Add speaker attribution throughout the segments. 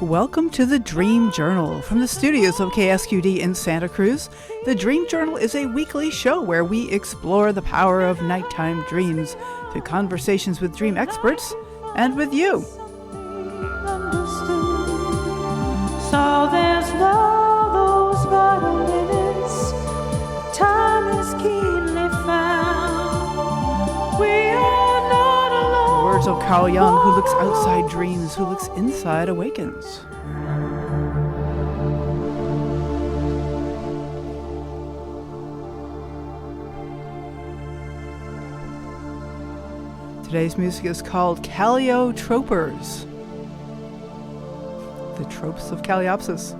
Speaker 1: Welcome to the Dream Journal from the studios of KSQD in Santa Cruz. The Dream Journal is a weekly show where we explore the power of nighttime dreams through conversations with dream experts and with you.
Speaker 2: So there's no those vital minutes. Time is keenly found. We are not alone.
Speaker 1: The words of Carl Jung, who looks outside dreams, who looks inside awakens. Today's music is called Calliotropers. The tropes of Calliopsis.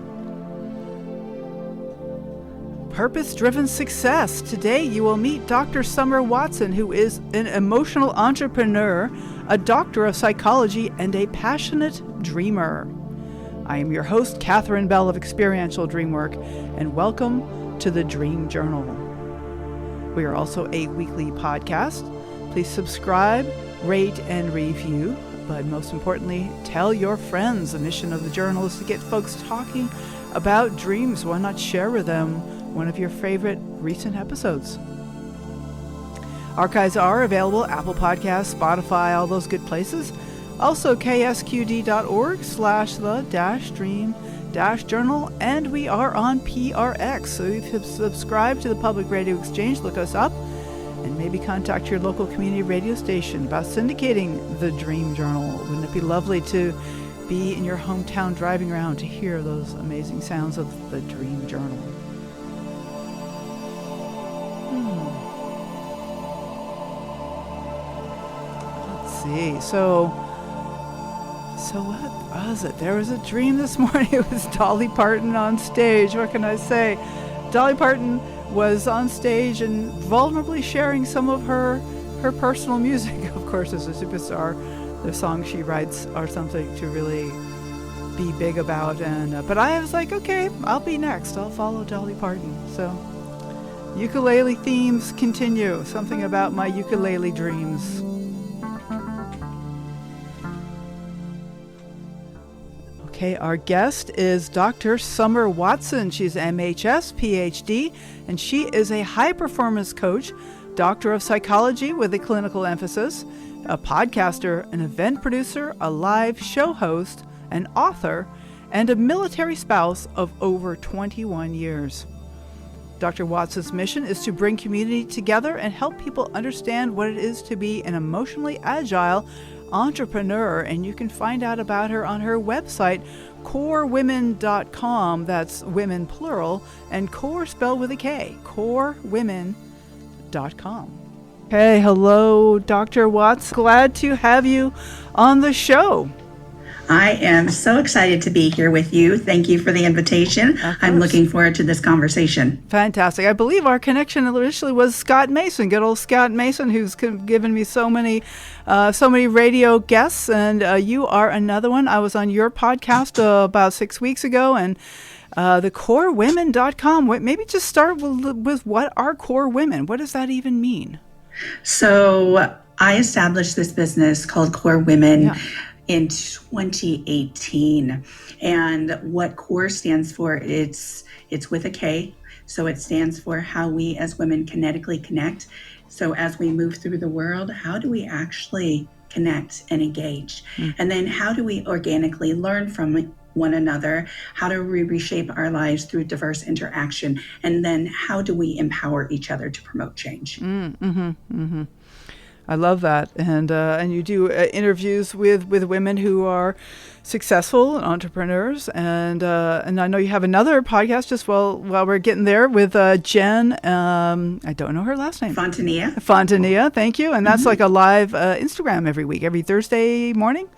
Speaker 1: Purpose-driven success. Today you will meet Dr. Summer Watson, who is an emotional entrepreneur, a doctor of psychology, and a passionate dreamer. I am your host, Katherine Bell of Experiential Dreamwork, and welcome to the Dream Journal. We are also a weekly podcast. Please subscribe, rate, and review. But most importantly, tell your friends. The mission of the journal is to get folks talking about dreams. Why not share with them one of your favorite recent episodes? Archives are available, Apple Podcasts, Spotify, all those good places. Also, ksqd.org/the-dream-journal. And we are on PRX. So if you've subscribed to the Public Radio Exchange, look us up. And maybe contact your local community radio station about syndicating the Dream Journal. Wouldn't it be lovely to be in your hometown driving around to hear those amazing sounds of the Dream Journal? Let's see. So what was it? There was a dream this morning. It was Dolly Parton on stage. What can I say? Dolly Parton was on stage and vulnerably sharing some of her personal music. Of course, as a superstar, the songs she writes are something to really be big about. And but I was like, okay, I'll be next. I'll follow Dolly Parton. So ukulele themes continue. Something about my ukulele dreams. Okay, our guest is Dr. Summer Watson. She's MHS, PhD, and she is a high-performance coach, doctor of psychology with a clinical emphasis, a podcaster, an event producer, a live show host, an author, and a military spouse of over 21 years. Dr. Watson's mission is to bring community together and help people understand what it is to be an emotionally agile entrepreneur, and you can find out about her on her website, corewomen.com. That's women plural, and core spelled with a K, corewomen.com. Hey, hello, Dr. Watts. Glad to have you on the show.
Speaker 3: I am so excited to be here with you. Thank you for the invitation. I'm looking forward to this conversation.
Speaker 1: Fantastic. I believe our connection initially was Scott Mason, good old Scott Mason, who's given me so many radio guests, and you are another one. I was on your podcast about 6 weeks ago, and the corewomen.com. Maybe just start with what are core women? What does that even mean?
Speaker 3: So I established this business called Core Women in 2018. And what CORE stands for, it's with a K. So it stands for how we as women kinetically connect. So as we move through the world, how do we actually connect and engage? And then how do we organically learn from one another? How do we reshape our lives through diverse interaction? And then how do we empower each other to promote change?
Speaker 1: I love that. And you do interviews with women who are successful entrepreneurs. And I know you have another podcast just while we're getting there with Jen. I don't know her last name. Fontanilla, thank you. And that's like a live Instagram every Thursday morning?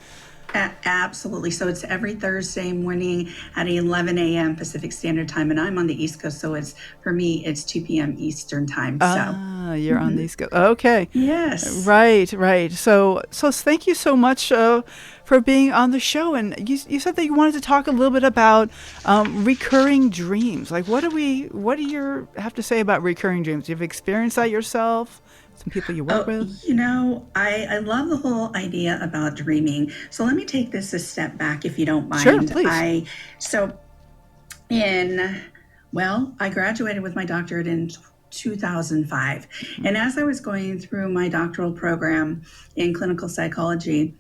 Speaker 3: Absolutely. So it's every Thursday morning at 11 a.m. Pacific Standard Time, and I'm on the East Coast, so for me it's 2 p.m. Eastern Time.
Speaker 1: You're on the East Coast. Okay.
Speaker 3: Yes.
Speaker 1: Right. So thank you so much for for being on the show. And you said that you wanted to talk a little bit about recurring dreams. Like, what do you have to say about recurring dreams? You've experienced that yourself? Some people you work with?
Speaker 3: I love the whole idea about dreaming. So let me take this a step back, if you don't mind.
Speaker 1: Sure, please.
Speaker 3: I graduated with my doctorate in 2005. And as I was going through my doctoral program in clinical psychology,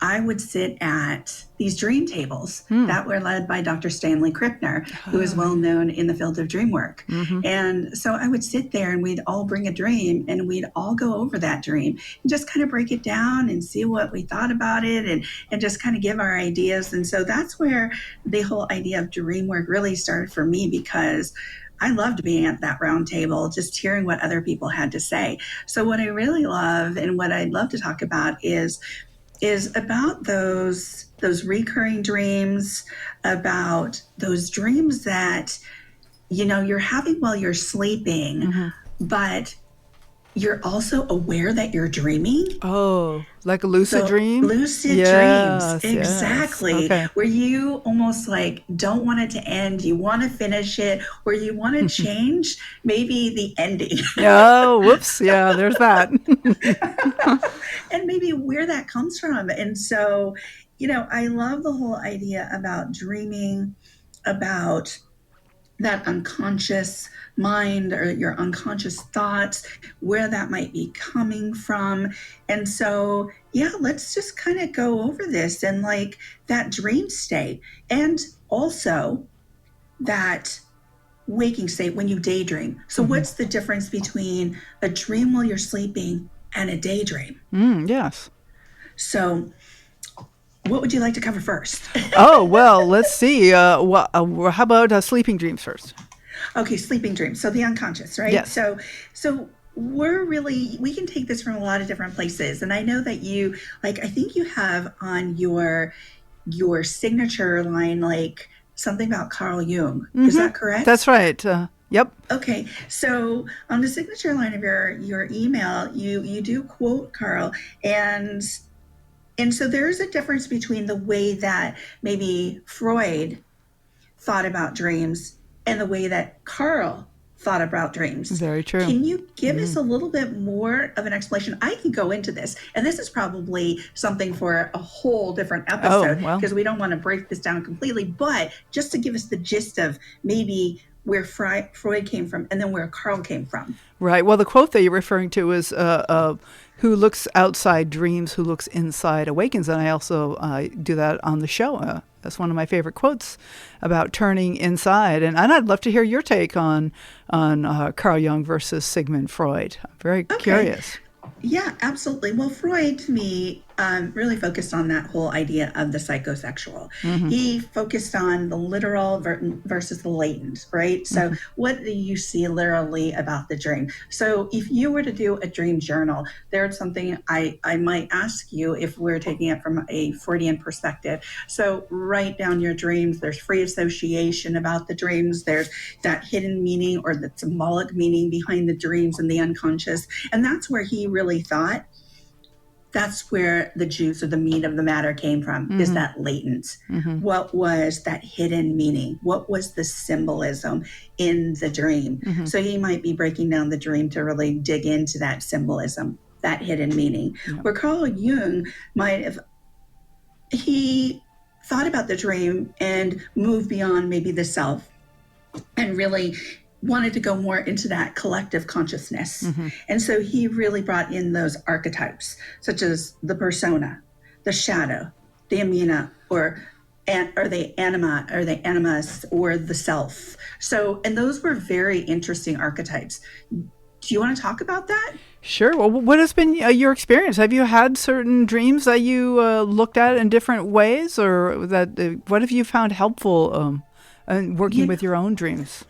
Speaker 3: I would sit at these dream tables that were led by Dr. Stanley Krippner, who is well known in the field of dreamwork. And so I would sit there and we'd all bring a dream and we'd all go over that dream and just kind of break it down and see what we thought about it and just kind of give our ideas. And so that's where the whole idea of dreamwork really started for me, because I loved being at that round table, just hearing what other people had to say. So what I really love and what I'd love to talk about is about those recurring dreams, about those dreams that, you're having while you're sleeping, but you're also aware that you're dreaming.
Speaker 1: Oh, like a lucid dream?
Speaker 3: Lucid
Speaker 1: yes,
Speaker 3: dreams, exactly.
Speaker 1: Yes. Okay.
Speaker 3: Where you almost like don't want it to end, you want to finish it, where you want to change maybe the ending.
Speaker 1: Oh, whoops. Yeah, there's that.
Speaker 3: And maybe where that comes from. And so, I love the whole idea about dreaming, about that unconscious mind or your unconscious thoughts, where that might be coming from. And so, let's just kind of go over this and like that dream state, and also that waking state when you daydream. So what's the difference between a dream while you're sleeping and a daydream?
Speaker 1: Yes.
Speaker 3: So what would you like to cover first?
Speaker 1: Oh, well, let's see. How about sleeping dreams first?
Speaker 3: Okay, sleeping dreams. So the unconscious, right?
Speaker 1: Yes.
Speaker 3: So we can take this from a lot of different places. And I know that you, I think you have on your signature line, like something about Carl Jung. Is that correct?
Speaker 1: That's right. Yep.
Speaker 3: Okay. So on the signature line of your email, you do quote Carl, and so there's a difference between the way that maybe Freud thought about dreams and the way that Carl thought about dreams.
Speaker 1: Very true.
Speaker 3: Can you give us a little bit more of an explanation? I can go into this, and this is probably something for a whole different episode, because we don't want to break this down completely, but just to give us the gist of maybe where Freud came from and then where Carl came from.
Speaker 1: Right. Well, the quote that you're referring to is who looks outside dreams, who looks inside awakens. And I also do that on the show. That's one of my favorite quotes about turning inside. And I'd love to hear your take on Carl Jung versus Sigmund Freud. I'm very curious.
Speaker 3: Yeah, absolutely. Well, Freud, to me, really focused on that whole idea of the psychosexual. He focused on the literal versus the latent, right? So what do you see literally about the dream? So if you were to do a dream journal, there's something I might ask you if we're taking it from a Freudian perspective. So write down your dreams. There's free association about the dreams. There's that hidden meaning or the symbolic meaning behind the dreams and the unconscious. And that's where he really thought that's where the juice or the meat of the matter came from, is that latent. What was that hidden meaning? What was the symbolism in the dream? So he might be breaking down the dream to really dig into that symbolism, that hidden meaning. Where Carl Jung he thought about the dream and moved beyond maybe the self and really wanted to go more into that collective consciousness. And so he really brought in those archetypes, such as the persona, the shadow, the amina, or the anima, or the animus, or the self. So, and those were very interesting archetypes. Do you want to talk about that?
Speaker 1: Sure. Well, what has been your experience? Have you had certain dreams that you looked at in different ways, or that what have you found helpful in working with your own dreams?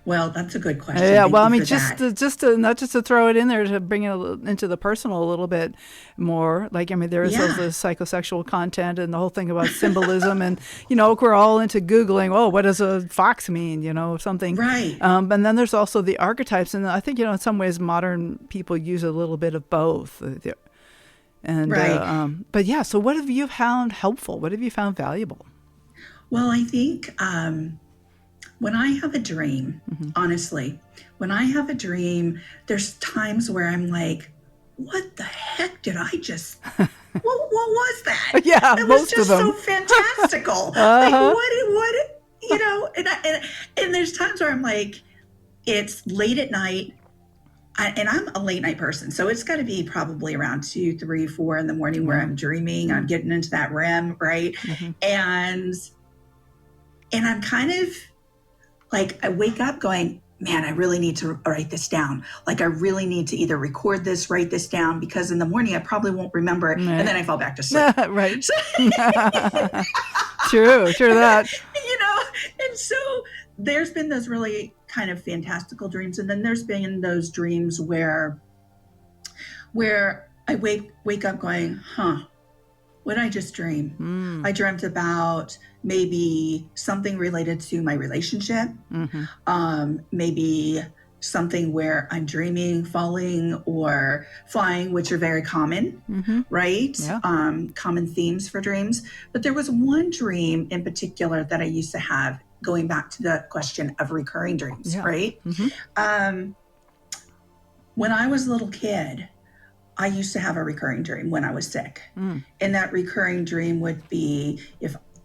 Speaker 3: Well, that's a good question.
Speaker 1: Yeah, well, I mean, not just to throw it in there, to bring it into the personal a little bit more. Like, I mean, there is the psychosexual content and the whole thing about symbolism, and we're all into Googling. Oh, what does a fox mean? Something.
Speaker 3: Right.
Speaker 1: And then there's also the archetypes, and I think in some ways modern people use a little bit of both. And
Speaker 3: Right.
Speaker 1: but yeah, so what have you found helpful? What have you found valuable?
Speaker 3: Well, I think when I have a dream, honestly, when I have a dream, there's times where I'm like, what the heck did I just, what was that?
Speaker 1: Yeah,
Speaker 3: It was
Speaker 1: most of
Speaker 3: just so
Speaker 1: them.
Speaker 3: fantastical. Like,
Speaker 1: Uh-huh.
Speaker 3: what, you know, and there's times where I'm like, it's late at night. And I'm a late night person, so it's got to be probably around 2, 3, 4 in the morning where I'm dreaming. I'm getting into that REM, right? And I'm kind of like, I wake up going, man, I really need to write this down. Like, I really need to either record this, write this down, because in the morning I probably won't remember it, and then I fall back to sleep.
Speaker 1: Right.
Speaker 3: So,
Speaker 1: True that.
Speaker 3: you know, and so there's been those really kind of fantastical dreams, and then there's been those dreams where I wake up going, what did I just dream? I dreamt about maybe something related to my relationship, maybe something where I'm dreaming, falling or flying, which are very common, right?
Speaker 1: Yeah.
Speaker 3: Common themes for dreams. But there was one dream in particular that I used to have, going back to the question of recurring dreams, right? When I was a little kid, I used to have a recurring dream when I was sick. And that recurring dream would be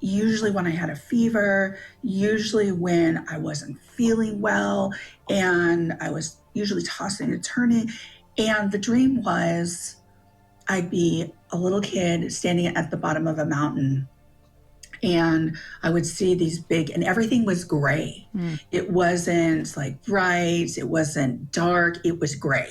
Speaker 3: usually when I had a fever, usually when I wasn't feeling well, and I was usually tossing and turning. And the dream was I'd be a little kid standing at the bottom of a mountain, and I would see these big, and everything was gray. It wasn't like bright, it wasn't dark, it was gray.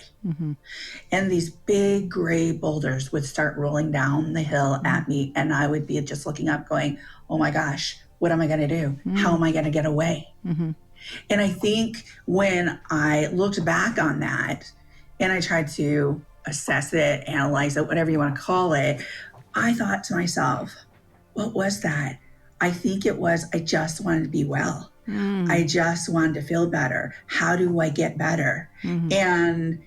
Speaker 3: And these big gray boulders would start rolling down the hill at me, and I would be just looking up going, oh my gosh, what am I going to do? How am I going to get away? And I think when I looked back on that and I tried to assess it, analyze it, whatever you want to call it, I thought to myself, what was that? I think it was, I just wanted to be well. I just wanted to feel better. How do I get better? And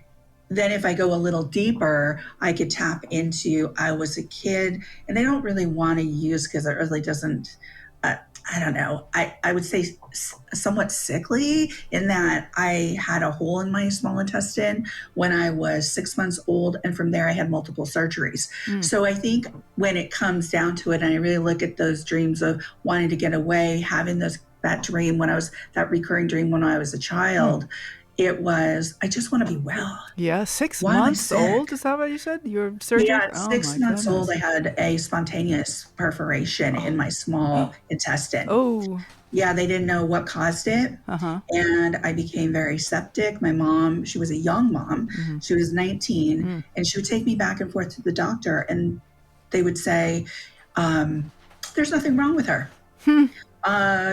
Speaker 3: then if I go a little deeper, I could tap into, I was a kid, and I don't really want to use, because it really doesn't, I don't know, I would say somewhat sickly, in that I had a hole in my small intestine when I was 6 months old. And from there I had multiple surgeries. So I think when it comes down to it, and I really look at those dreams of wanting to get away, having that dream that recurring dream when I was a child, it was, I just want to be well.
Speaker 1: Yeah, 6
Speaker 3: Why am I
Speaker 1: months
Speaker 3: sick?
Speaker 1: old? Is that what you said? Your surgery?
Speaker 3: Yeah, at
Speaker 1: Oh,
Speaker 3: 6
Speaker 1: my
Speaker 3: months old, I
Speaker 1: goodness.
Speaker 3: had a spontaneous perforation in my small intestine.
Speaker 1: Oh,
Speaker 3: Yeah, they didn't know what caused it. And I became very septic. My mom, she was a young mom. She was 19, and she would take me back and forth to the doctor, and they would say, there's nothing wrong with her.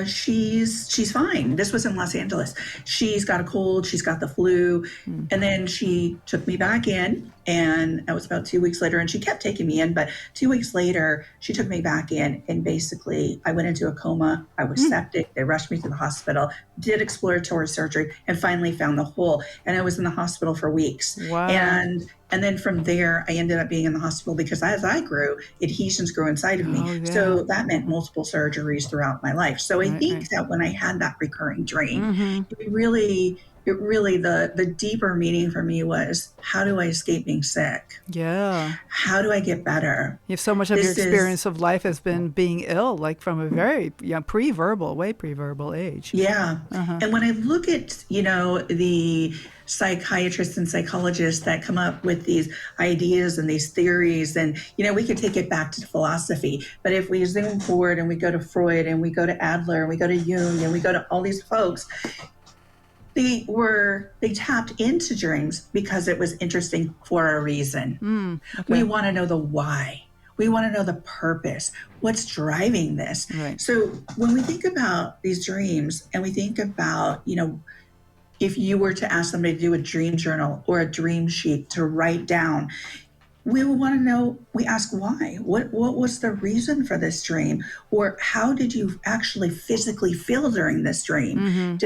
Speaker 3: She's fine. This was in Los Angeles. She's got a cold. She's got the flu. And then she took me back in, and that was about 2 weeks later. And she kept taking me in, but 2 weeks later, she took me back in, and basically I went into a coma. I was septic. They rushed me to the hospital, did exploratory surgery, and finally found the hole. And I was in the hospital for weeks.
Speaker 1: wow.
Speaker 3: And then from there, I ended up being in the hospital because as I grew, adhesions grew inside of me.
Speaker 1: Oh, yeah.
Speaker 3: So that meant multiple surgeries throughout my life. So I
Speaker 1: Right,
Speaker 3: think
Speaker 1: right.
Speaker 3: that when I had that recurring dream, it really, the deeper meaning for me was, how do I escape being sick?
Speaker 1: Yeah.
Speaker 3: How do I get better?
Speaker 1: If so much of your
Speaker 3: This is-
Speaker 1: experience of life has been being ill, like from a very way pre-verbal age.
Speaker 3: Yeah. And when I look at, the psychiatrists and psychologists that come up with these ideas and these theories, and, we could take it back to philosophy, but if we zoom forward and we go to Freud and we go to Adler and we go to Jung and we go to all these folks, they tapped into dreams because it was interesting for a reason.
Speaker 1: Okay.
Speaker 3: We want to know the why. We want to know the purpose. What's driving this?
Speaker 1: Right.
Speaker 3: So when we think about these dreams, and we think about, if you were to ask somebody to do a dream journal or a dream sheet to write down, we would want to know, we ask why. What was the reason for this dream? Or how did you actually physically feel during this dream?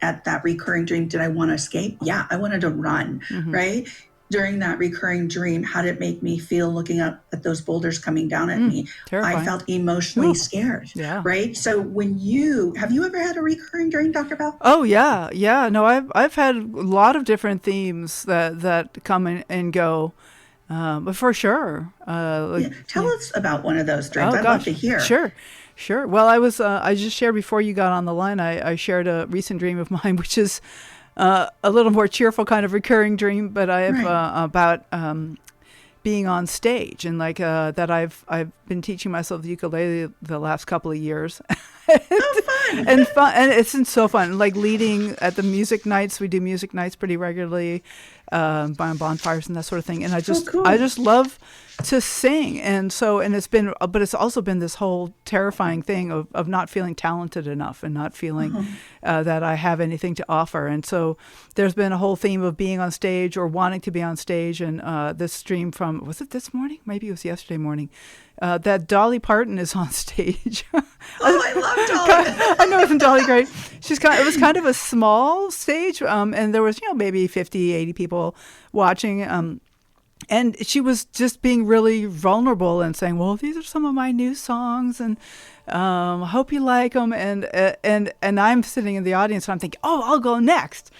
Speaker 3: At that recurring dream, did I want to escape? Yeah, I wanted to run, right? during that recurring dream, how did it make me feel looking up at those boulders coming down at me?
Speaker 1: Terrifying.
Speaker 3: I felt emotionally scared.
Speaker 1: Yeah.
Speaker 3: Right. So have you ever had a recurring dream, Dr. Bell?
Speaker 1: Oh yeah. Yeah. No, I've had a lot of different themes that come and go. But for sure.
Speaker 3: Tell us about one of those dreams. I'd love to hear.
Speaker 1: Sure. Well, I just shared before you got on the line, I shared a recent dream of mine, which is a little more cheerful kind of recurring dream, but I have about being on stage and that I've been teaching myself the ukulele the last couple of years.
Speaker 3: Fun.
Speaker 1: and it's been so fun. Like leading at the music nights, we do music nights pretty regularly, buying bonfires and that sort of thing. And I just love to sing. And it's also been this whole terrifying thing of not feeling talented enough and not feeling that I have anything to offer. And so there's been a whole theme of being on stage or wanting to be on stage. And this dream was it this morning? Maybe it was yesterday morning. That Dolly Parton is on stage.
Speaker 3: I love Dolly.
Speaker 1: I know, isn't Dolly great? It was kind of a small stage, and there was maybe 50, 80 people watching. And she was just being really vulnerable and saying, "Well, these are some of my new songs, and I hope you like them." And I'm sitting in the audience, and I'm thinking, "Oh, I'll go next."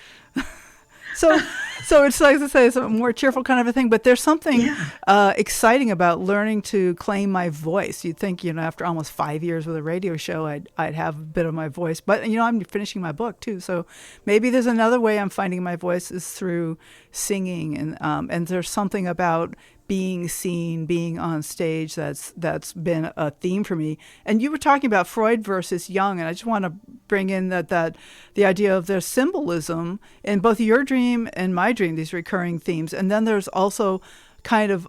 Speaker 1: So it's like I say, it's a more cheerful kind of a thing. But there's something exciting about learning to claim my voice. You'd think, after almost 5 years with a radio show, I'd have a bit of my voice. But I'm finishing my book too, so maybe there's another way I'm finding my voice is through singing. And there's something about being seen, being on stage that's been a theme for me. And you were talking about Freud versus Jung, and I just want to bring in that the idea of there's symbolism in both your dream and my dream, these recurring themes. And then there's also kind of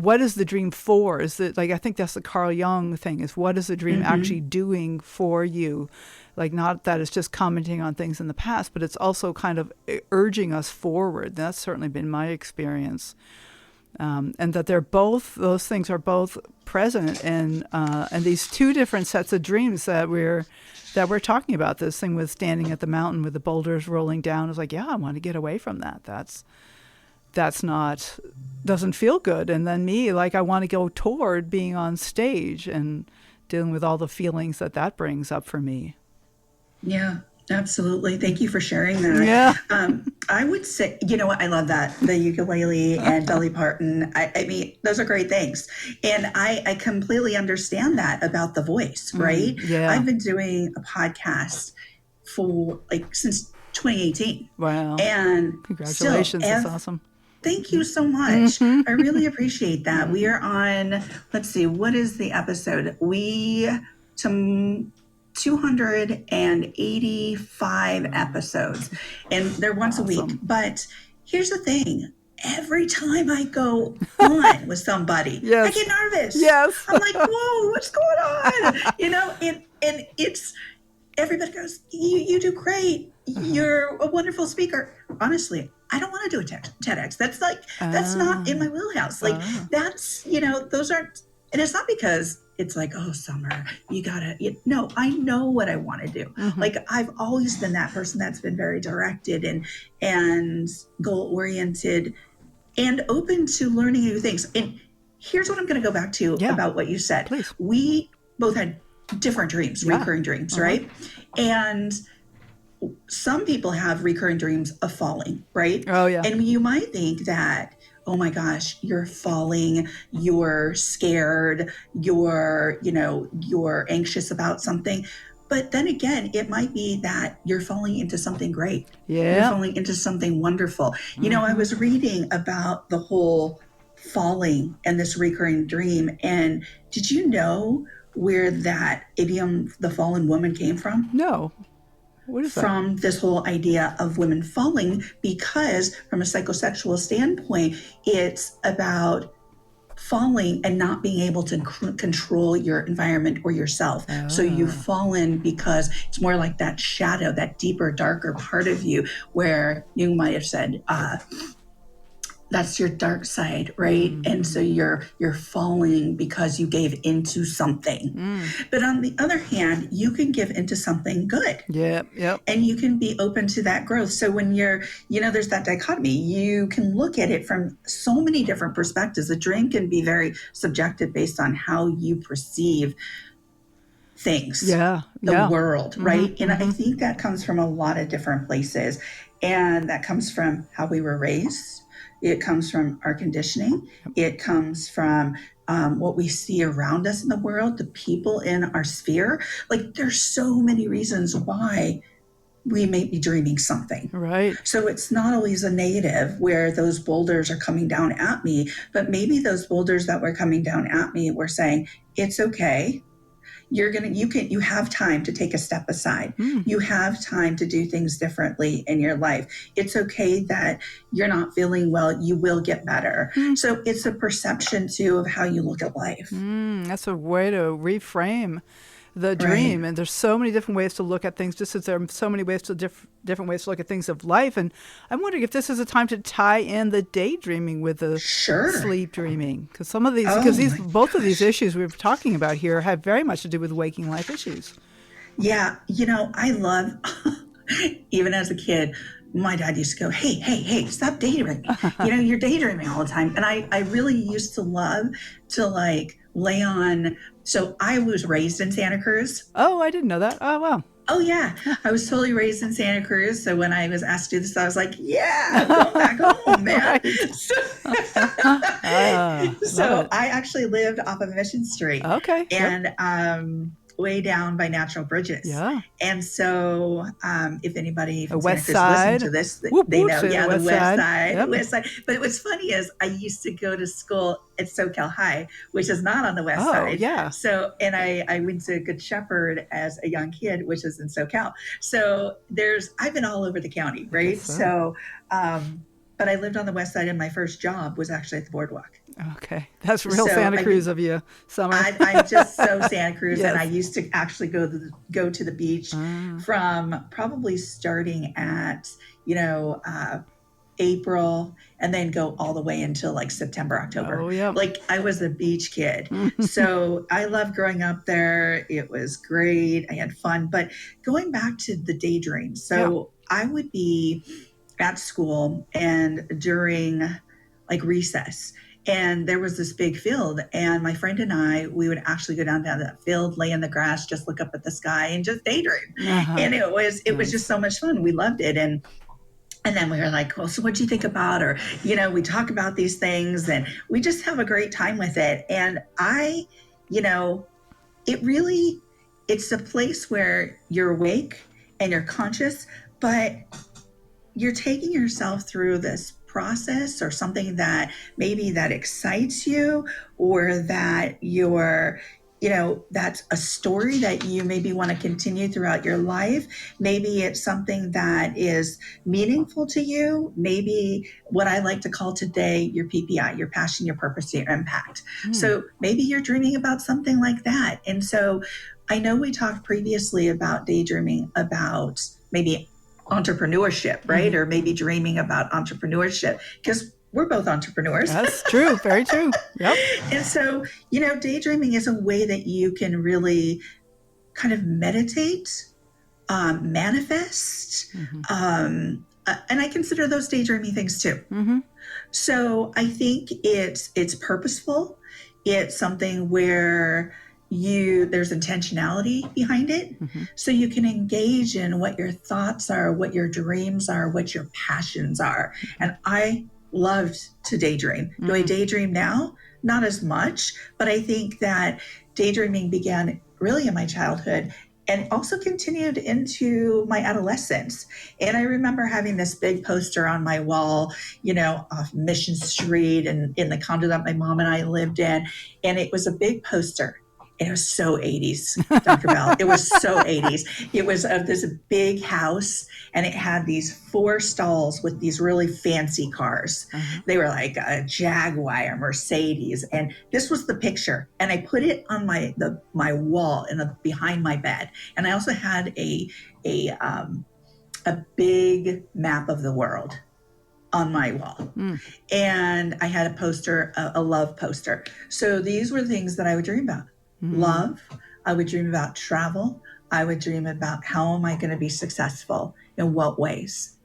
Speaker 1: what is the dream for? Is that I think that's the Carl Jung thing, is what is the dream actually doing for you? Not that it's just commenting on things in the past, but it's also kind of urging us forward. That's certainly been my experience. And that those things are both present in these two different sets of dreams that we're talking about. This thing with standing at the mountain with the boulders rolling down is I want to get away from that. Doesn't feel good. And then me, I want to go toward being on stage and dealing with all the feelings that brings up for me.
Speaker 3: Yeah. Absolutely. Thank you for sharing that.
Speaker 1: Yeah.
Speaker 3: I would say, what? I love that. The ukulele and Dolly Parton. I mean, those are great things. And I completely understand that about the voice, right?
Speaker 1: Yeah.
Speaker 3: I've been doing a podcast for since 2018.
Speaker 1: Wow.
Speaker 3: And
Speaker 1: congratulations. That's awesome.
Speaker 3: Thank you so much. I really appreciate that. We are on, let's see, what is the episode? 285 episodes, and they're once a week. But here's the thing. Every time I go on with somebody, I get nervous.
Speaker 1: Yes.
Speaker 3: I'm like, whoa, what's going on? And it's, everybody goes, you do great. You're a wonderful speaker. Honestly, I don't want to do a TEDx. That's that's not in my wheelhouse. That's, those aren't, and it's not because it's oh, Summer, you gotta, no, I know what I want to do. I've always been that person that's been very directed and goal-oriented and open to learning new things. And here's what I'm going to go back to about what you said.
Speaker 1: Please.
Speaker 3: We both had different dreams, recurring dreams, right? And some people have recurring dreams of falling, right?
Speaker 1: Oh, yeah.
Speaker 3: And you might think that, oh my gosh, you're falling, you're scared, you're anxious about something. But then again, it might be that you're falling into something great.
Speaker 1: Yeah.
Speaker 3: You're falling into something wonderful. I was reading about the whole falling and this recurring dream. And did you know where that idiom, the fallen woman, came from?
Speaker 1: No. What is that?
Speaker 3: From this whole idea of women falling, because from a psychosexual standpoint, it's about falling and not being able to control your environment or yourself. Oh. So you've fallen because it's more like that shadow, that deeper, darker part of you, where you might have said, that's your dark side, right? And so you're falling because you gave into something. But on the other hand, you can give into something good.
Speaker 1: Yep.
Speaker 3: And you can be open to that growth. So when there's that dichotomy, you can look at it from so many different perspectives. A dream can be very subjective based on how you perceive things, the world, right? And I think that comes from a lot of different places. And that comes from how we were raised. It comes from our conditioning. It comes from what we see around us in the world, the people in our sphere. Like, there's so many reasons why we may be dreaming something.
Speaker 1: Right.
Speaker 3: So it's not always a negative where those boulders are coming down at me, but maybe those boulders that were coming down at me were saying, it's okay. You have time to take a step aside. You have time to do things differently in your life. It's okay that you're not feeling well. You will get better. So it's a perception too of how you look at life.
Speaker 1: That's a way to reframe the dream. Right. And there's so many different ways to look at things, just as there are so many ways to different ways to look at things of life. And I'm wondering if this is a time to tie in the daydreaming with the sleep dreaming, because some of these, both of these issues we're talking about here have very much to do with waking life issues.
Speaker 3: Yeah, I love, even as a kid, my dad used to go, hey, stop daydreaming. You're daydreaming all the time. And I really used to love to lay on. So I was raised in Santa Cruz.
Speaker 1: Oh, I didn't know that. Oh, wow.
Speaker 3: Oh, yeah. I was totally raised in Santa Cruz. So when I was asked to do this, I was like, yeah, I'm going back home, man. So I actually lived off of Mission Street.
Speaker 1: Okay.
Speaker 3: And way down by Natural Bridges.
Speaker 1: Yeah.
Speaker 3: And so if anybody from
Speaker 1: West
Speaker 3: Santa Cruz
Speaker 1: Side.
Speaker 3: listens to this, they know. Yeah, the West Side. Yep. West Side. But what's funny is I used to go to school at SoCal High, which is not on the West Side.
Speaker 1: Yeah.
Speaker 3: So, and I went to Good Shepherd as a young kid, which is in SoCal. So I've been all over the county, right? So, but I lived on the West Side, and my first job was actually at the boardwalk.
Speaker 1: Okay. That's real Santa Cruz of you, Summer.
Speaker 3: I'm just so Santa Cruz, and I used to actually go to the beach from probably starting at, April, and then go all the way until September, October.
Speaker 1: Oh, yeah.
Speaker 3: I was a beach kid. So I loved growing up there. It was great. I had fun. But going back to the daydream. So I would be at school and during recess, and there was this big field, and my friend and we would actually go down to that field, lay in the grass, just look up at the sky and just daydream. And it was just so much fun. We loved it. And then we were like, well, so what do you think about, or, we talk about these things and we just have a great time with it. And it's a place where you're awake and you're conscious, but you're taking yourself through this process or something that maybe that excites you, or that you're, that's a story that you maybe want to continue throughout your life. Maybe it's something that is meaningful to you. Maybe what I like to call today your PPI, your passion, your purpose, your impact. So maybe you're dreaming about something like that. And so I know we talked previously about daydreaming about maybe entrepreneurship, right? Or maybe dreaming about entrepreneurship, because we're both entrepreneurs.
Speaker 1: That's true. Very true. Yep.
Speaker 3: And so, daydreaming is a way that you can really kind of meditate, manifest. And I consider those daydreaming things too. So I think it's purposeful. It's something where there's intentionality behind it. So you can engage in what your thoughts are, what your dreams are, what your passions are. And I loved to daydream. Do I daydream now? Not as much, but I think that daydreaming began really in my childhood and also continued into my adolescence. And I remember having this big poster on my wall, off Mission Street and in the condo that my mom and I lived in. And it was a big poster. It was so 80s, Dr. Bell. It was so 80s. It was of this big house, and it had these 4 stalls with these really fancy cars. They were like a Jaguar, a Mercedes, and this was the picture. And I put it on my wall behind my bed. And I also had a big map of the world on my wall. And I had a poster, a love poster. So these were things that I would dream about. Love. I would dream about travel. I would dream about how am I going to be successful? In what ways?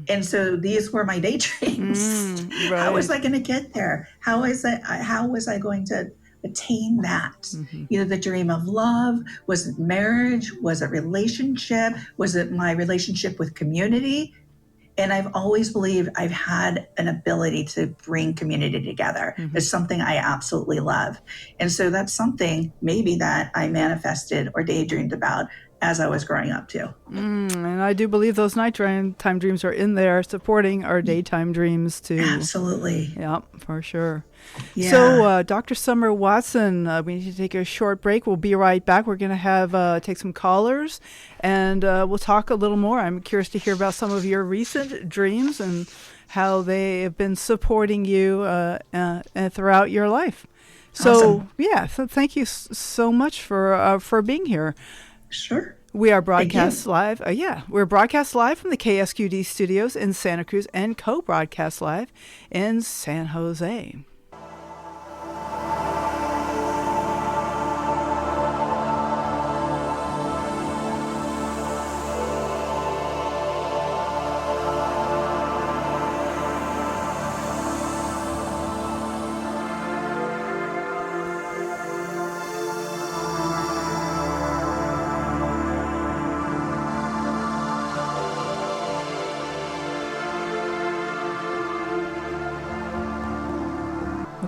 Speaker 3: And so these were my daydreams.
Speaker 1: Right.
Speaker 3: How was I going to get there? How was I going to attain that? You know, the dream of love. Was it marriage? Was it relationship? Was it my relationship with community? And I've always believed I've had an ability to bring community together. It's something I absolutely love. And so that's something maybe that I manifested or daydreamed about as I was growing up too.
Speaker 1: And I do believe those nighttime dreams are in there supporting our daytime dreams too.
Speaker 3: Absolutely.
Speaker 1: Yep, for sure.
Speaker 3: Yeah.
Speaker 1: So, Dr. Summer Watson, we need to take a short break. We'll be right back. We're going to have take some callers, and we'll talk a little more. I'm curious to hear about some of your recent dreams and how they have been supporting you throughout your life. So,
Speaker 3: Awesome.
Speaker 1: So thank you so much for being here.
Speaker 3: Sure.
Speaker 1: We are broadcast live. We're broadcast live from the KSQD studios in Santa Cruz and co-broadcast live in San Jose.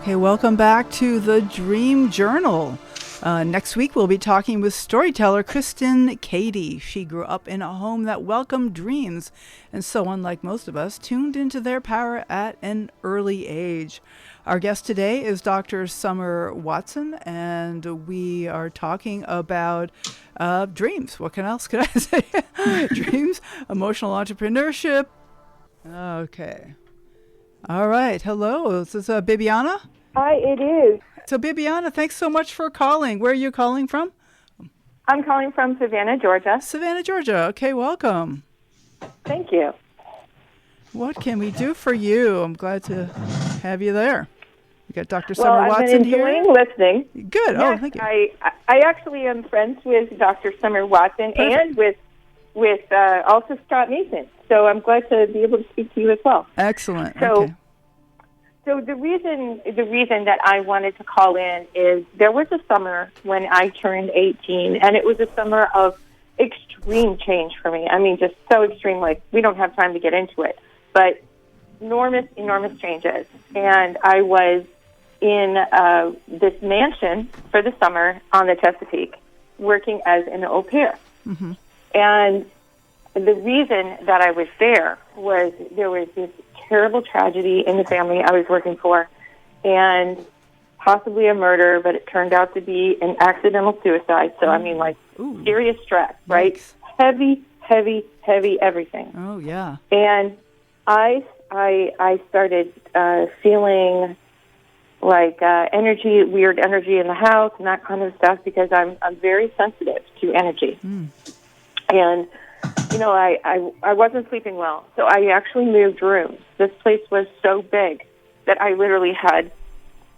Speaker 1: Okay, welcome back to the Dream Journal. Next week, we'll be talking with storyteller Kristen Cady. She grew up in a home that welcomed dreams, and so, unlike most of us, tuned into their power at an early age. Our guest today is Dr. Summer Watson, and we are talking about dreams. What else could I say? Dreams, emotional entrepreneurship. Okay. All right. Hello. Is this Bibiana?
Speaker 4: Hi, it is.
Speaker 1: So, Bibiana, thanks so much for calling. Where are you calling from?
Speaker 4: I'm calling from Savannah, Georgia.
Speaker 1: Savannah, Georgia. Okay, welcome.
Speaker 4: Thank you.
Speaker 1: What can we do for you? I'm glad to have you there. We got Dr. Summer Watson here.
Speaker 4: I've been enjoying listening.
Speaker 1: Good.
Speaker 4: Yes,
Speaker 1: Oh, thank you.
Speaker 4: I actually am friends with Dr. Summer Watson.
Speaker 1: Perfect.
Speaker 4: And with also Scott Mason. So I'm glad to be able to speak to you as well.
Speaker 1: Excellent.
Speaker 4: So,
Speaker 1: okay.
Speaker 4: So the reason that I wanted to call in is there was a summer when I turned 18, and it was a summer of extreme change for me. I mean, just so extreme, like we don't have time to get into it, but enormous changes. And I was in this mansion for the summer on the Chesapeake, working as an au pair.
Speaker 1: Mm-hmm.
Speaker 4: And the reason that I was there was this terrible tragedy in the family I was working for, and possibly a murder, but it turned out to be an accidental suicide. So, I mean, like, serious stress, right?
Speaker 1: Yikes.
Speaker 4: Heavy everything.
Speaker 1: Oh, yeah.
Speaker 4: And I started feeling like weird energy in the house and that kind of stuff, because I'm very sensitive to energy. And you know, I wasn't sleeping well, so I actually moved rooms. This place was so big that I literally had,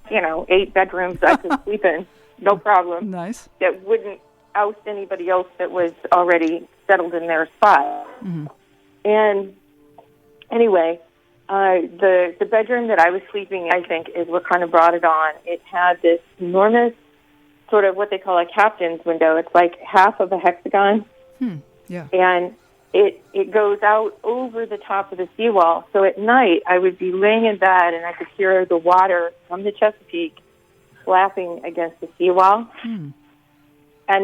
Speaker 4: 8 bedrooms I could sleep in, no problem.
Speaker 1: Nice.
Speaker 4: That wouldn't oust anybody else that was already settled in their spot.
Speaker 1: Mm-hmm.
Speaker 4: And anyway, the bedroom that I was sleeping in, I think, is what kind of brought it on. It had this enormous sort of what they call a captain's window. It's like half of a hexagon.
Speaker 1: Yeah.
Speaker 4: And it goes out over the top of the seawall. So at night, I would be laying in bed, and I could hear the water from the Chesapeake slapping against the seawall. And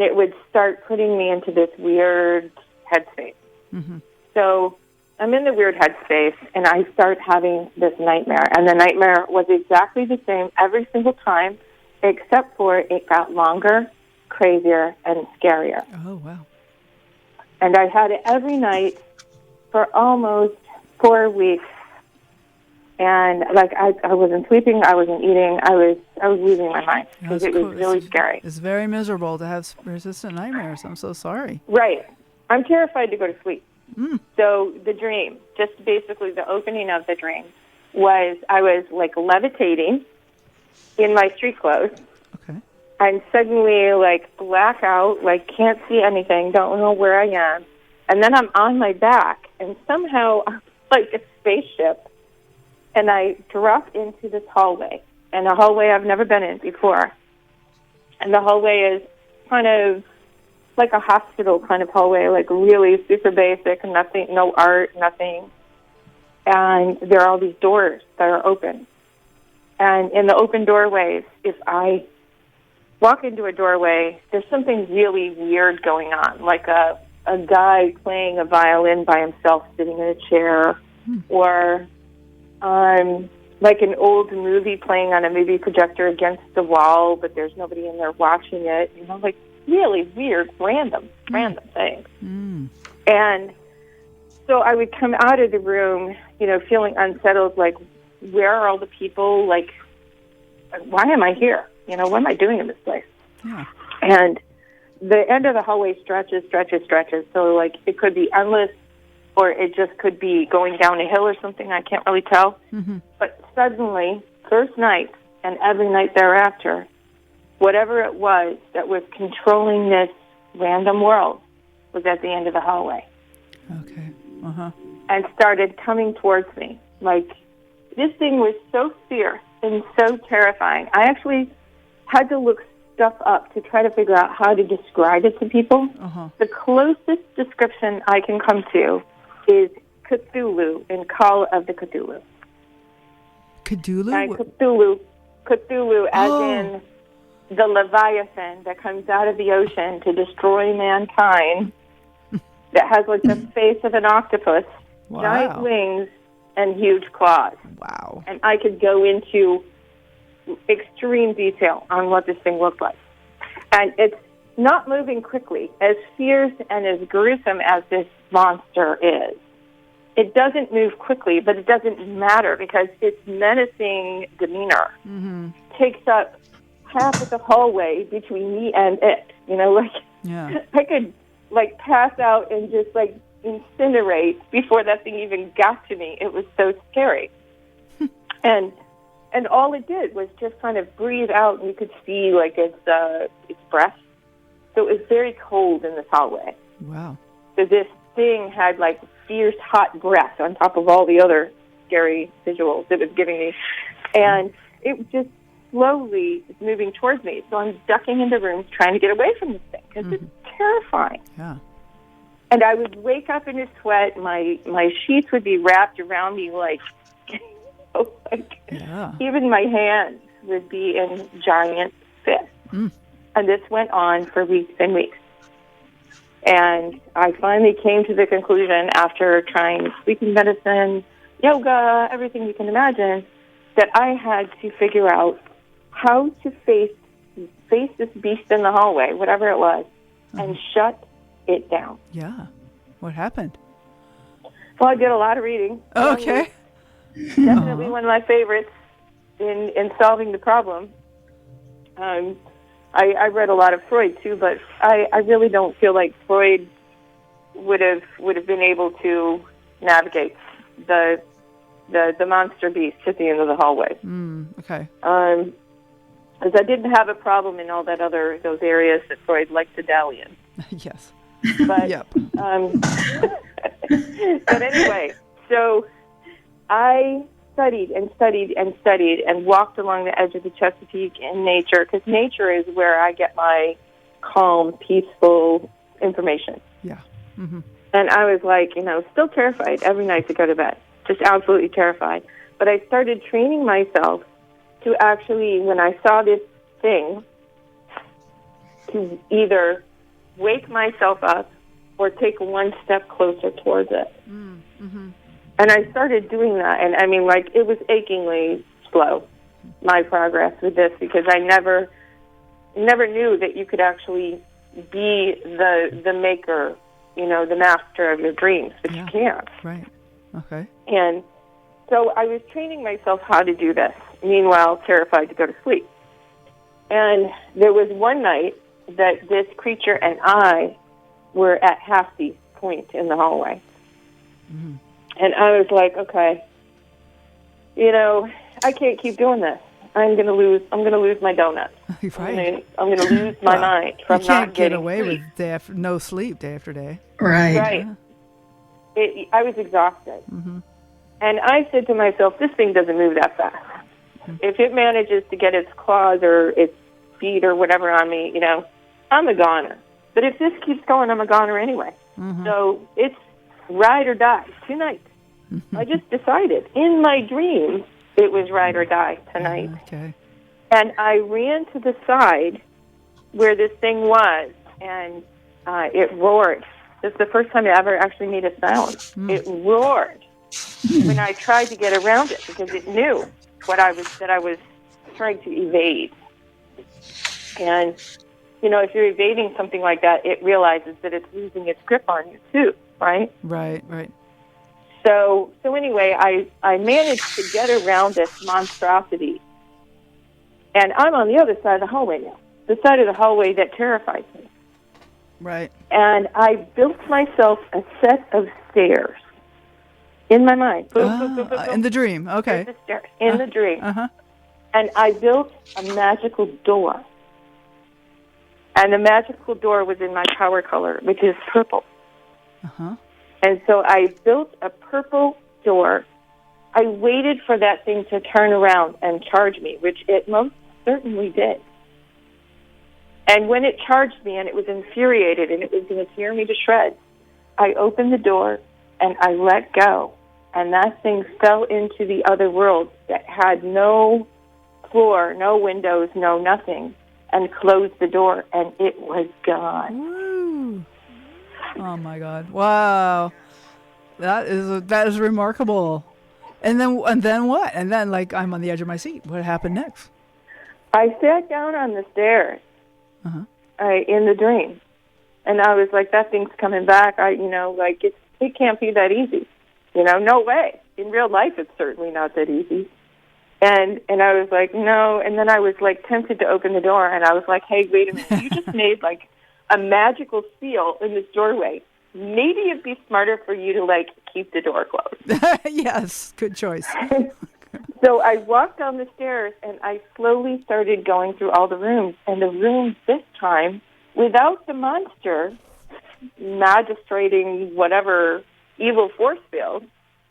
Speaker 4: it would start putting me into this weird headspace.
Speaker 1: Mm-hmm.
Speaker 4: So I'm in the weird headspace, and I start having this nightmare. And the nightmare was exactly the same every single time, except for it got longer, crazier, and scarier.
Speaker 1: Oh, wow.
Speaker 4: And I had it every night for almost 4 weeks. And like I wasn't sleeping, I wasn't eating, I was losing my mind because it was really scary.
Speaker 1: It's very miserable to have persistent nightmares. I'm so sorry.
Speaker 4: Right. I'm terrified to go to sleep. So the dream, just basically the opening of the dream, was I was like levitating in my street clothes.
Speaker 1: Okay.
Speaker 4: And suddenly, like, blackout, like, can't see anything, don't know where I am. And then I'm on my back, and somehow I'm like a spaceship, and I drop into this hallway, and a hallway I've never been in before. And the hallway is kind of like a hospital kind of hallway, like really super basic, nothing, no art, nothing. And there are all these doors that are open. And in the open doorways, if I walk into a doorway, there's something really weird going on, like a guy playing a violin by himself sitting in a chair, or like an old movie playing on a movie projector against the wall, but there's nobody in there watching it, you know, like really weird, random things. And so I would come out of the room, you know, feeling unsettled, like, where are all the people? Like, why am I here? You know, what am I doing in this place?
Speaker 1: Yeah.
Speaker 4: And the end of the hallway stretches. So, like, it could be endless, or it just could be going down a hill or something. I can't really tell. But suddenly, first night and every night thereafter, whatever it was that was controlling this random world was at the end of the hallway.
Speaker 1: Okay.
Speaker 4: And started coming towards me. Like, this thing was so fierce and so terrifying. I actually had to look stuff up to try to figure out how to describe it to people. The closest description I can come to is Cthulhu in Call of the Cthulhu.
Speaker 1: Cthulhu?
Speaker 4: Cthulhu as in the Leviathan that comes out of the ocean to destroy mankind, that has like the face of an octopus, giant wings, and huge claws.
Speaker 1: Wow.
Speaker 4: And I could go into extreme detail on what this thing looked like. And it's not moving quickly. As fierce and as gruesome as this monster is, it doesn't move quickly, but it doesn't matter because its menacing demeanor takes up half of the hallway between me and it. You know, like, I could, like, pass out and just, like, incinerate before that thing even got to me. It was so scary. And all it did was just kind of breathe out, and you could see, like, its breath. So it was very cold in this hallway.
Speaker 1: Wow.
Speaker 4: So this thing had, like, fierce, hot breath on top of all the other scary visuals it was giving me. And it was just slowly moving towards me. So I'm ducking into rooms trying to get away from this thing because it's terrifying.
Speaker 1: Yeah.
Speaker 4: And I would wake up in a sweat. My sheets would be wrapped around me like, even my hands would be in giant fists. And this went on for weeks and weeks. And I finally came to the conclusion, after trying sleeping medicine, yoga, everything you can imagine, that I had to figure out how to face this beast in the hallway, whatever it was, and shut it down.
Speaker 1: Yeah. What happened?
Speaker 4: Well, I did a lot of reading.
Speaker 1: Okay.
Speaker 4: Definitely one of my favorites in solving the problem. I read a lot of Freud too, but I really don't feel like Freud would have been able to navigate the monster beast at the end of the hallway.
Speaker 1: Okay.
Speaker 4: Because I didn't have a problem in all those areas that Freud liked to dally in.
Speaker 1: Yes.
Speaker 4: But but anyway, so I studied and walked along the edge of the Chesapeake in nature, because nature is where I get my calm, peaceful information.
Speaker 1: Yeah.
Speaker 4: And I was like, still terrified every night to go to bed, just absolutely terrified. But I started training myself to actually, when I saw this thing, to either wake myself up or take one step closer towards it. And I started doing that, and I mean, like, it was achingly slow, my progress with this, because I never knew that you could actually be the maker, the master of your dreams, but you can't.
Speaker 1: Right. Okay.
Speaker 4: And so I was training myself how to do this, meanwhile terrified to go to sleep. And there was one night that this creature and I were at half-beat point in the hallway. And I was like, okay, I can't keep doing this. I'm gonna lose my donuts.
Speaker 1: Right.
Speaker 4: I'm gonna lose my mind from
Speaker 1: You can't
Speaker 4: not
Speaker 1: get
Speaker 4: getting
Speaker 1: away
Speaker 4: sleep.
Speaker 1: with no sleep day after day.
Speaker 3: Right.
Speaker 4: I was exhausted. And I said to myself, this thing doesn't move that fast. If it manages to get its claws or its feet or whatever on me, I'm a goner. But if this keeps going, I'm a goner anyway. So it's ride or die tonight. I just decided in my dream it was ride or die tonight.
Speaker 1: Okay.
Speaker 4: And I ran to the side where this thing was, and it roared. This is the first time it ever actually made a sound. It roared when I tried to get around it because it knew that I was trying to evade. And, if you're evading something like that, it realizes that it's losing its grip on you too, right?
Speaker 1: Right.
Speaker 4: So anyway, I managed to get around this monstrosity. And I'm on the other side of the hallway now, the side of the hallway that terrifies me.
Speaker 1: Right.
Speaker 4: And I built myself a set of stairs in my mind. Boom, boom, boom,
Speaker 1: In the dream. Okay.
Speaker 4: the stairs in the dream.
Speaker 1: Uh-huh.
Speaker 4: And I built a magical door. And the magical door was in my power color, which is purple.
Speaker 1: Uh-huh.
Speaker 4: And so I built a purple door. I waited for that thing to turn around and charge me, which it most certainly did. And when it charged me and it was infuriated and it was going to tear me to shreds, I opened the door and I let go. And that thing fell into the other world that had no floor, no windows, no nothing, and closed the door, and it was gone.
Speaker 1: Woo. Oh my God! Wow, that is remarkable. And then what? And then I'm on the edge of my seat. What happened next?
Speaker 4: I sat down on the stairs in the dream, and I was like, "That thing's coming back." It can't be that easy. No way. In real life, it's certainly not that easy. And I was like, no. And then I was tempted to open the door, and I was like, hey, wait a minute. You just made a magical seal in this doorway. Maybe it'd be smarter for you to keep the door closed.
Speaker 1: Yes, good choice.
Speaker 4: So I walked down the stairs, and I slowly started going through all the rooms. And the rooms this time, without the monster magistrating whatever evil force field,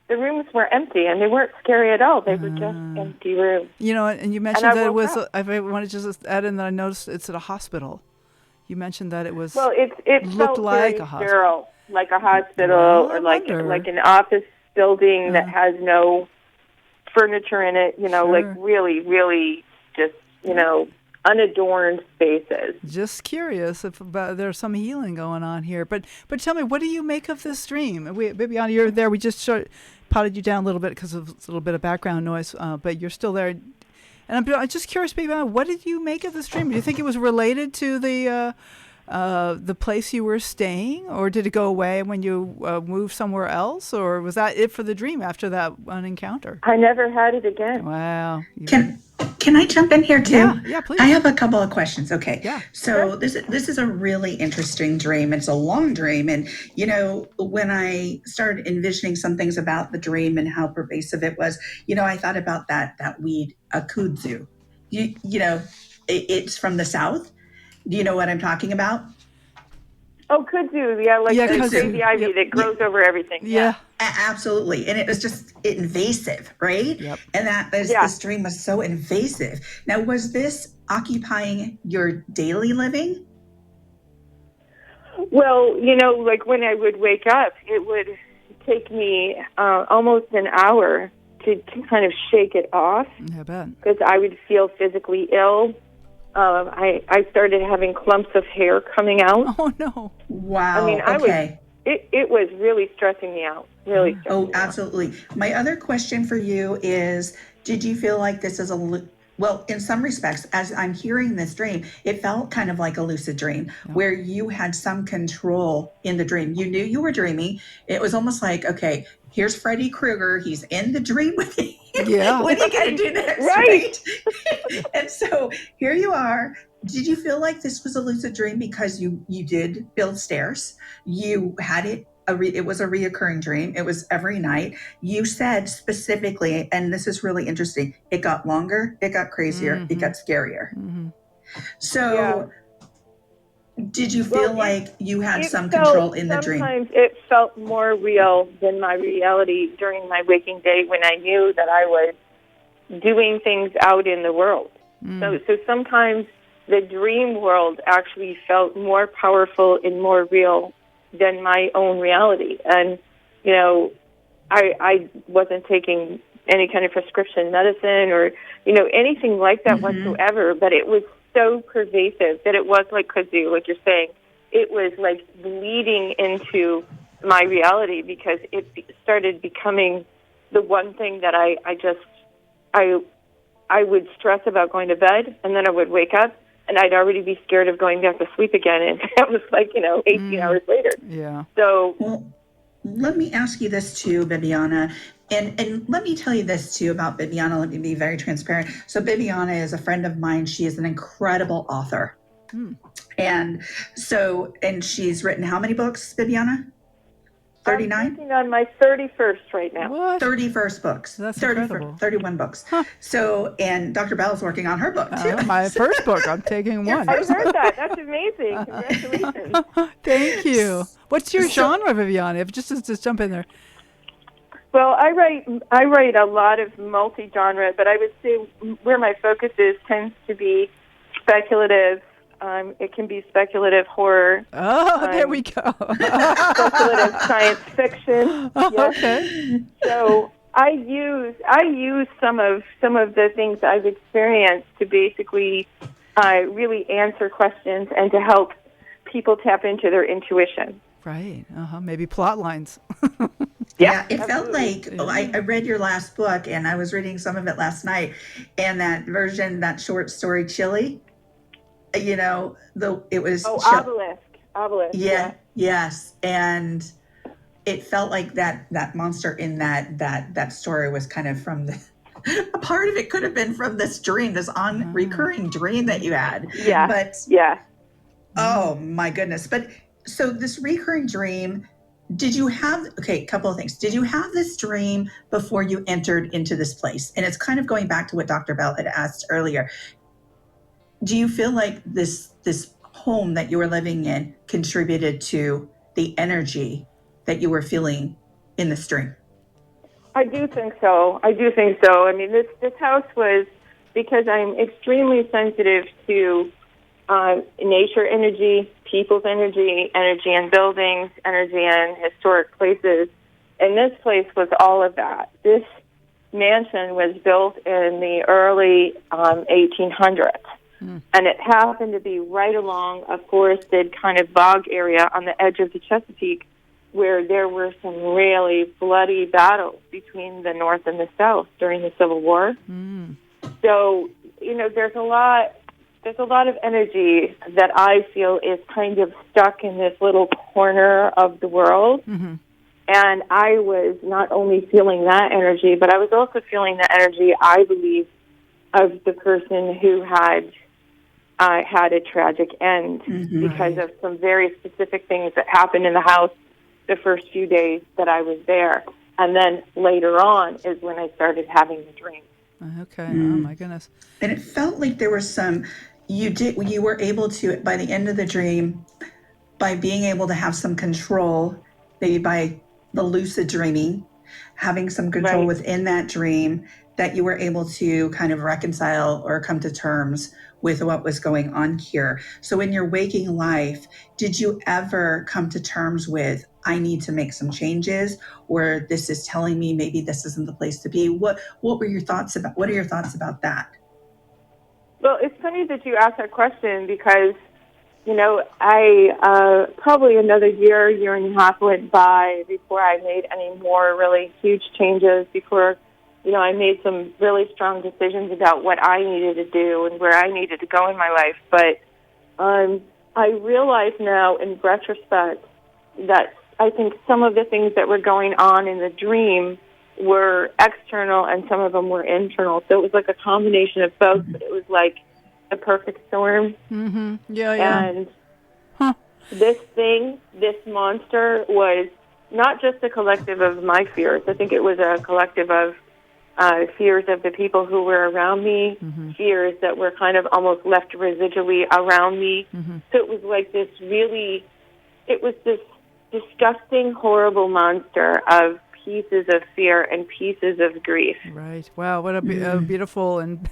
Speaker 4: the rooms were empty, and they weren't scary at all. They were just empty rooms.
Speaker 1: And you mentioned that it was. I want to just add in that I noticed it's at a hospital. You mentioned that it was.
Speaker 4: Well, it
Speaker 1: looked
Speaker 4: felt
Speaker 1: like
Speaker 4: very
Speaker 1: a hospital.
Speaker 4: sterile, like a hospital, or like an office building that has no furniture in it. Really, really just unadorned spaces.
Speaker 1: Just curious if there's some healing going on here. But tell me, what do you make of this dream? Bibiana, you're there. We just potted you down a little bit because of a little bit of background noise, but you're still there. And I'm just curious, Bibiana, what did you make of this dream? Do you think it was related to the place you were staying, or did it go away when you moved somewhere else, or was that it for the dream after that one encounter?
Speaker 4: I never had it again.
Speaker 1: Wow.
Speaker 3: Can I jump in here too?
Speaker 1: Yeah, please.
Speaker 3: I have a couple of questions. Okay.
Speaker 1: Yeah.
Speaker 3: So this is a really interesting dream. It's a long dream, and when I started envisioning some things about the dream and how pervasive it was, I thought about that weed, a kudzu. It's from the South. Do you know what I'm talking about?
Speaker 4: Oh, kudzu, the crazy ivy that grows over everything.
Speaker 1: Yeah.
Speaker 3: Absolutely. And it was just invasive, right?
Speaker 1: Yep.
Speaker 3: And this dream was so invasive. Now, was this occupying your daily living?
Speaker 4: Well, when I would wake up, it would take me almost an hour to kind of shake it off.
Speaker 1: I bet.
Speaker 4: Because I would feel physically ill. I started having clumps of hair coming out.
Speaker 1: Oh, no.
Speaker 3: Wow.
Speaker 4: It was really stressing me out. Really stressing me out.
Speaker 3: Absolutely. My other question for you is, did you feel like this is well, in some respects, as I'm hearing this dream, it felt kind of like a lucid dream where you had some control in the dream. You knew you were dreaming. It was almost like, okay, here's Freddy Krueger. He's in the dream with you.
Speaker 1: Yeah.
Speaker 3: What are you going to do next? Right. And so here you are. Did you feel like this was a lucid dream because you did build stairs? You had it it was a reoccurring dream. It was every night. You said specifically, and this is really interesting, it got longer, it got crazier, it got scarier. So did you feel like you had some control in the dream?
Speaker 4: Sometimes it felt more real than my reality during my waking day when I knew that I was doing things out in the world. So sometimes the dream world actually felt more powerful and more real than my own reality. And, you know, I wasn't taking any kind of prescription medicine or, you know, anything like that whatsoever, but it was so pervasive that it was like kazoo, like you're saying. It was like bleeding into my reality because it started becoming the one thing that I would stress about going to bed, and then I would wake up, and I'd already be scared of going back to sleep again, and that was like, 18 hours later.
Speaker 1: Yeah.
Speaker 4: So,
Speaker 3: well, let me ask you this too, Bibiana, and let me tell you this too about Bibiana. Let me be very transparent. So Bibiana is a friend of mine. She is an incredible author. And she's written how many books, Bibiana? 39?
Speaker 4: I'm working on my 31st right now.
Speaker 1: What?
Speaker 3: 31st books.
Speaker 1: That's incredible.
Speaker 3: 31 books. So, and Dr. Bell's working on her book too.
Speaker 1: My first book. I'm taking one.
Speaker 4: I heard that. That's amazing. Congratulations.
Speaker 1: Thank you. What's your genre, Bibiana? If just jump in there.
Speaker 4: Well, I write a lot of multi-genre, but I would say where my focus tends to be speculative. It can be speculative horror.
Speaker 1: Oh, there we go.
Speaker 4: Speculative science fiction. Yes.
Speaker 1: Okay.
Speaker 4: So I use some of the things I've experienced to basically really answer questions and to help people tap into their intuition.
Speaker 1: Right. Maybe plot lines.
Speaker 3: Yeah, it felt like I read your last book, and I was reading some of it last night, and that short story, Chili. It was Obelisk. Yeah. Yes, and it felt like that monster in that story was kind of from a part of it could have been from this dream, this recurring dream that you had.
Speaker 4: Yeah.
Speaker 3: But
Speaker 4: yeah.
Speaker 3: Oh my goodness! But so this recurring dream. Did you have, a couple of things. Did you have this dream before you entered into this place? And it's kind of going back to what Dr. Bell had asked earlier. Do you feel like this home that you were living in contributed to the energy that you were feeling in this dream?
Speaker 4: I do think so. I mean, this house was, because I'm extremely sensitive to nature energy, people's energy in buildings, energy in historic places. And this place was all of that. This mansion was built in the early 1800s. And it happened to be right along a forested kind of bog area on the edge of the Chesapeake where there were some really bloody battles between the North and the South during the Civil War. So, there's a lot of energy that I feel is kind of stuck in this little corner of the world. And I was not only feeling that energy, but I was also feeling the energy, I believe, of the person who had a tragic end because of some very specific things that happened in the house the first few days that I was there. And then later on is when I started having the dream.
Speaker 1: Okay. Oh my goodness.
Speaker 3: And it felt like there was you were able to, by the end of the dream, by being able to have some control, maybe by the lucid dreaming, having some control within that dream, that you were able to kind of reconcile or come to terms with what was going on here. So in your waking life, did you ever come to terms with, I need to make some changes, or this is telling me maybe this isn't the place to be? What are your thoughts about that?
Speaker 4: Well, it's funny that you asked that question because, I probably another year and a half went by before I made any more really huge changes, before, I made some really strong decisions about what I needed to do and where I needed to go in my life. But I realize now in retrospect that I think some of the things that were going on in the dream were external and some of them were internal. So it was like a combination of both, but it was like a perfect storm.
Speaker 1: Yeah.
Speaker 4: And this monster was not just a collective of my fears. I think it was a collective of fears of the people who were around me, fears that were kind of almost left residually around me. So it was like this disgusting, horrible monster of pieces of fear and pieces of grief.
Speaker 1: Right. Wow. What a beautiful and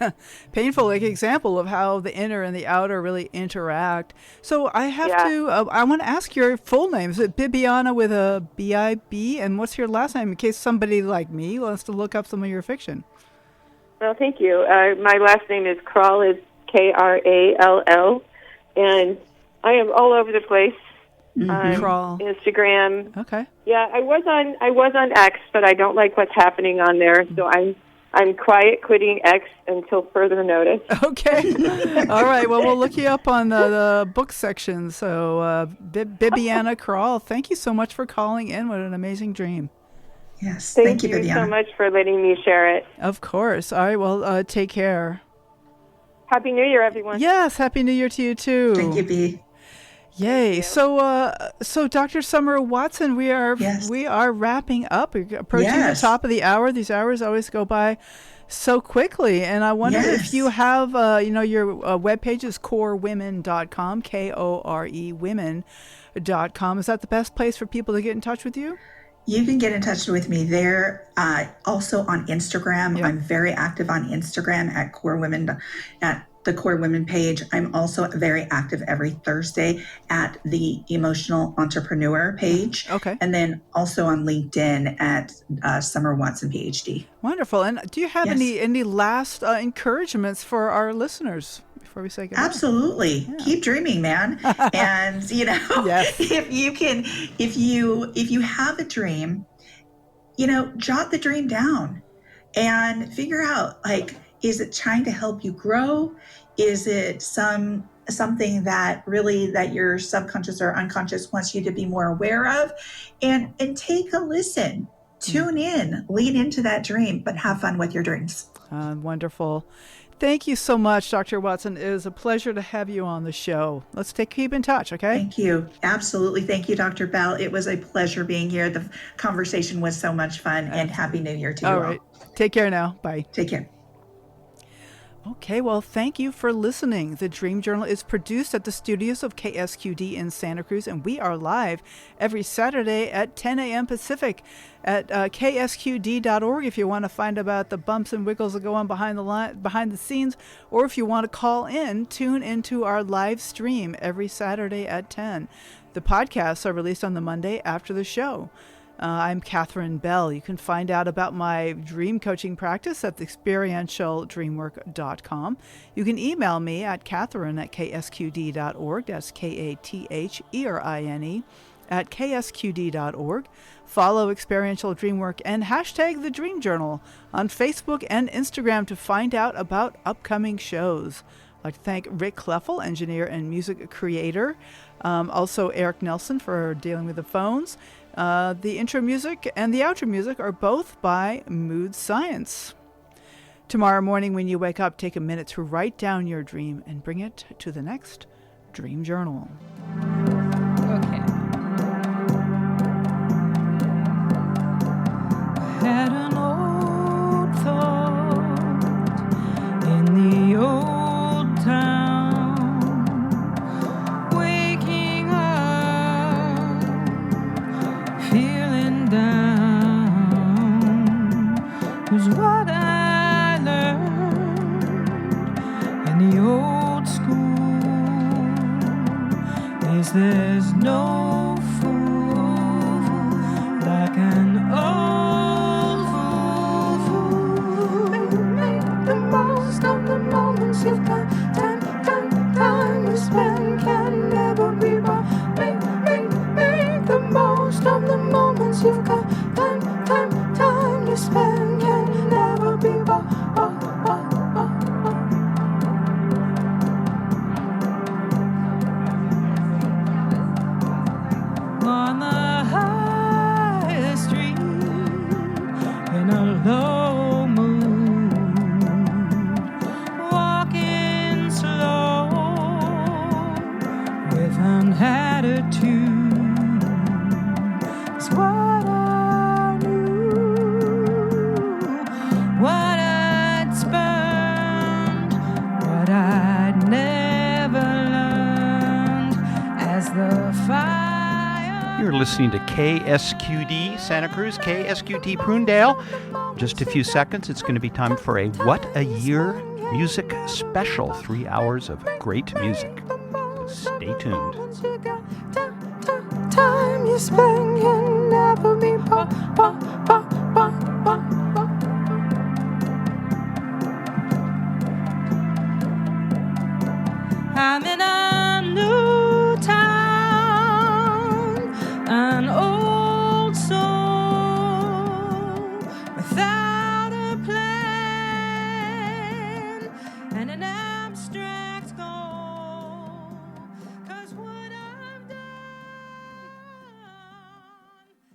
Speaker 1: painful example of how the inner and the outer really interact. So I have to, I want to ask your full name. Is it Bibiana with a B-I-B? And what's your last name in case somebody like me wants to look up some of your fiction?
Speaker 4: Well, thank you. My last name is Krall. It's Krall. And I am all over the place.
Speaker 1: Krall.
Speaker 4: Instagram.
Speaker 1: Okay.
Speaker 4: Yeah, I was on X, but I don't like what's happening on there, so I'm quiet quitting X until further notice.
Speaker 1: Okay. All right. Well, we'll look you up on the book section. So, Bibiana Krall, thank you so much for calling in. What an amazing dream.
Speaker 3: Yes.
Speaker 4: Thank you
Speaker 3: Bibiana.
Speaker 4: so much for letting me share it.
Speaker 1: Of course. All right. Well, take care.
Speaker 4: Happy New Year, everyone.
Speaker 1: Yes. Happy New Year to you too.
Speaker 3: Thank you, B.
Speaker 1: Yay! So, Dr. Summer Watson, we are wrapping up. We're approaching the top of the hour. These hours always go by so quickly, and I wonder if you have, your webpage is corewomen.com, K-O-R-E women.com. Is that the best place for people to get in touch with you?
Speaker 3: You can get in touch with me there. Also on Instagram, I'm very active on Instagram at Core Women, at the Core Women page. I'm also very active every Thursday at the Emotional Entrepreneur page.
Speaker 1: Okay.
Speaker 3: And then also on LinkedIn at Summer Watson, PhD.
Speaker 1: Wonderful. And do you have any last encouragements for our listeners before we say goodbye?
Speaker 3: Absolutely. Yeah. Keep dreaming, man. And if you have a dream, jot the dream down and figure out, is it trying to help you grow? Is it something that your subconscious or unconscious wants you to be more aware of? And take a listen, tune in, lean into that dream, but have fun with your dreams.
Speaker 1: Wonderful. Thank you so much, Dr. Watson. It is a pleasure to have you on the show. Let's keep in touch, okay?
Speaker 3: Thank you. Absolutely. Thank you, Dr. Bell. It was a pleasure being here. The conversation was so much fun, and Happy New Year to you all.
Speaker 1: All right. Take care now. Bye.
Speaker 3: Take care.
Speaker 1: Okay, well, thank you for listening. The Dream Journal is produced at the studios of KSQD in Santa Cruz, and we are live every Saturday at 10 a.m. Pacific at ksqd.org if you want to find about the bumps and wiggles that go on behind the scenes, or if you want to call in, tune into our live stream every Saturday at 10. The podcasts are released on the Monday after the show. I'm Katherine Bell. You can find out about my dream coaching practice at experientialdreamwork.com. You can email me at Katherine@ksqd.org. That's Katherine @ksqd.org. Follow Experiential Dreamwork and hashtag The Dream Journal on Facebook and Instagram to find out about upcoming shows. I'd like to thank Rick Kleffel, engineer and music creator. Also Eric Nelson for dealing with the phones. The intro music and the outro music are both by Mood Science. Tomorrow morning when you wake up, take a minute to write down your dream and bring it to the next Dream Journal.
Speaker 2: Okay. I had an old thought in the old town. Was what I learned in the old school is there's no fool like an old fool. Make the most of the moments you've got. Time you spend can never be bought. Make the most of the moments you've got. Time you spend can never be bought.
Speaker 5: listening to KSQD Santa Cruz, KSQD Prunedale. Just a few seconds, it's going to be time for a What a Year music special. 3 hours of great music. Stay tuned.
Speaker 2: Time you spend can never be I'm in a new town, an old soul without a plan and an